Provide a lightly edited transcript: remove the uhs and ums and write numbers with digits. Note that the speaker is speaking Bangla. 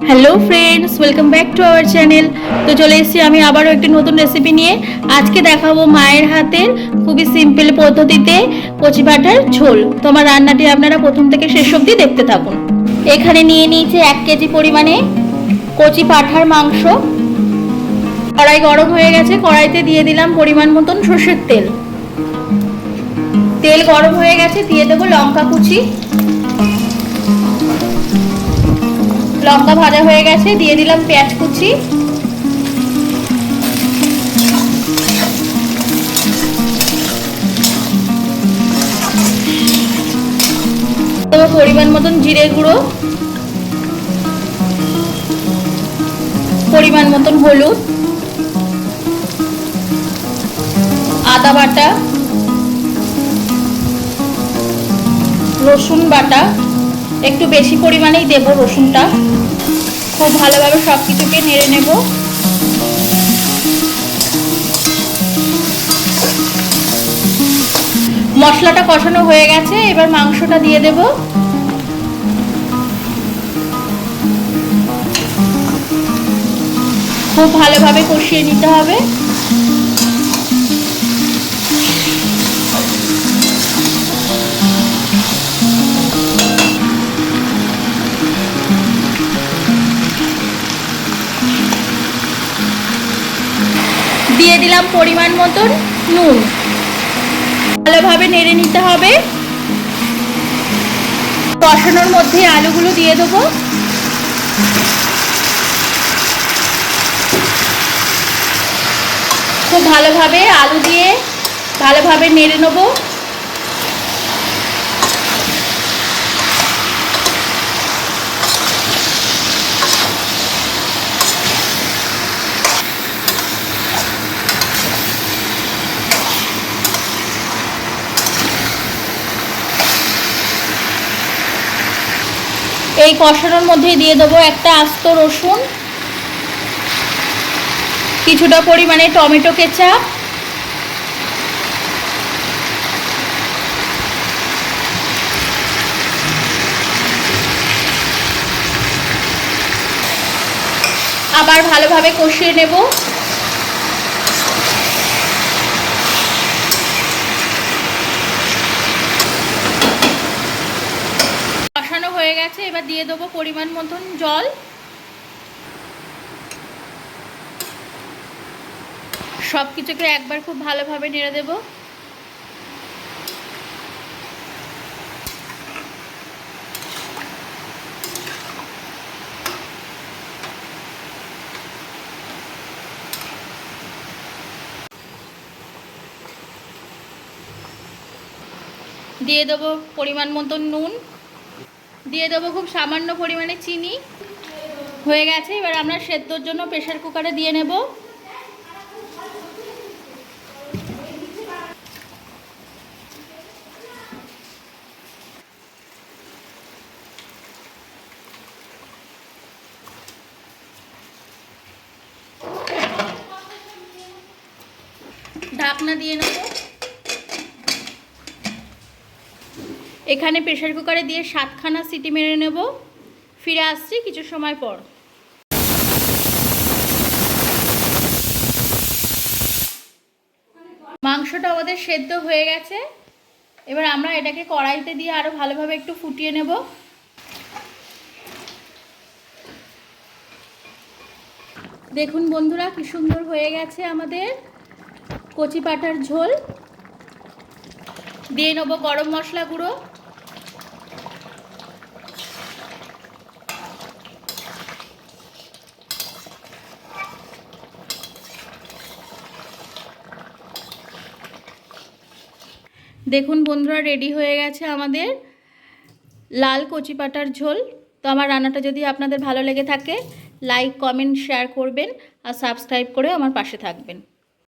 Hello friends, welcome back to our channel. তো চলে এসেছি আমি আবারও একটি নতুন রেসিপি নিয়ে। আজকে দেখাবো মায়ের হাতের খুবই সিম্পল পদ্ধতিতে কচি পাঁঠার ঝোল। তো আমার রান্নাটি আপনারা প্রথম থেকে শেষ অবধি দেখতে থাকুন। এখানে নিয়ে নিয়েছি 1 কেজি পরিমাণে কচি পাঁঠার মাংস। কড়াই গরম হয়ে গেছে, কড়াইতে দিয়ে দিলাম পরিমাণ মতন সর্ষের তেল। তেল গরম হয়ে গেছে, দিয়ে দেবো লঙ্কা কুচি। লঙ্কা ভাজা হয়ে গেছে, দিয়ে দিলাম পেঁয়াজ কুচি। তবে পরিমাণ মতন জিরে গুঁড়ো, পরিমাণ মতন হলুদ, আদা বাটা, রসুন বাটা, একটু বেশি পরিমাণেই দেব রসুনটা। খুব ভালোভাবে সব কিছুকে নেড়ে নেব। মশলাটা কষানো হয়ে গেছে, এবার মাংসটা দিয়ে দেব। খুব ভালোভাবে কষিয়ে নিতে হবে। দিয়ে দিলাম পরিমাণ মতন নুন। ভালোভাবে নেড়ে নিতে হবে। কষানোর মধ্যে আলুগুলো দিয়ে দেবো। খুব ভালোভাবে আলু দিয়ে ভালোভাবে নেড়ে নেব। এই কষানোর মধ্যে দিয়ে দেবো একটা আস্ত রসুন, কিছুটা পরিমাণে টমেটো কেচাপ, আবার ভালোভাবে কষিয়ে নেব। কষানো হয়ে গেছে, এবার দিয়ে দেবো পরিমাণ মতন জল। সব কিছুকে একবার খুব ভালোভাবে নেড়ে দেব। দিয়ে দেবো পরিমাণ মতন নুন, দিয়ে দেবো খুব সামান্য পরিমাণে চিনি। হয়ে গেছে, এবার আমরা সেদ্ধর জন্য প্রেসার কুকারে দিয়ে নেব। ঢাকনা দিয়ে নেব। এখানে প্রেসার কুকারে দিয়ে 7খানা সিটি মেরে নেব। ফিরে আসছি কিছু সময় পর। মাংসটা আমাদের সেদ্ধ হয়ে গেছে। এবার আমরা এটাকে কড়াইতে দিয়ে আরো ভালোভাবে একটু ফুটিয়ে নেব। দেখুন বন্ধুরা, কি সুন্দর হয়ে গেছে আমাদের কচি পাঁঠার ঝোল। দিয়ে নেব গরম মশলা গুঁড়ো, দেখুন বন্ধুরা, রেডি হয়ে গেছে আমাদের লাল কচি পাঁঠার ঝোল। তো আমার রান্নাটা যদি আপনাদের ভালো লেগে থাকে, লাইক কমেন্ট শেয়ার করবেন আর সাবস্ক্রাইব করে আমার পাশে থাকবেন।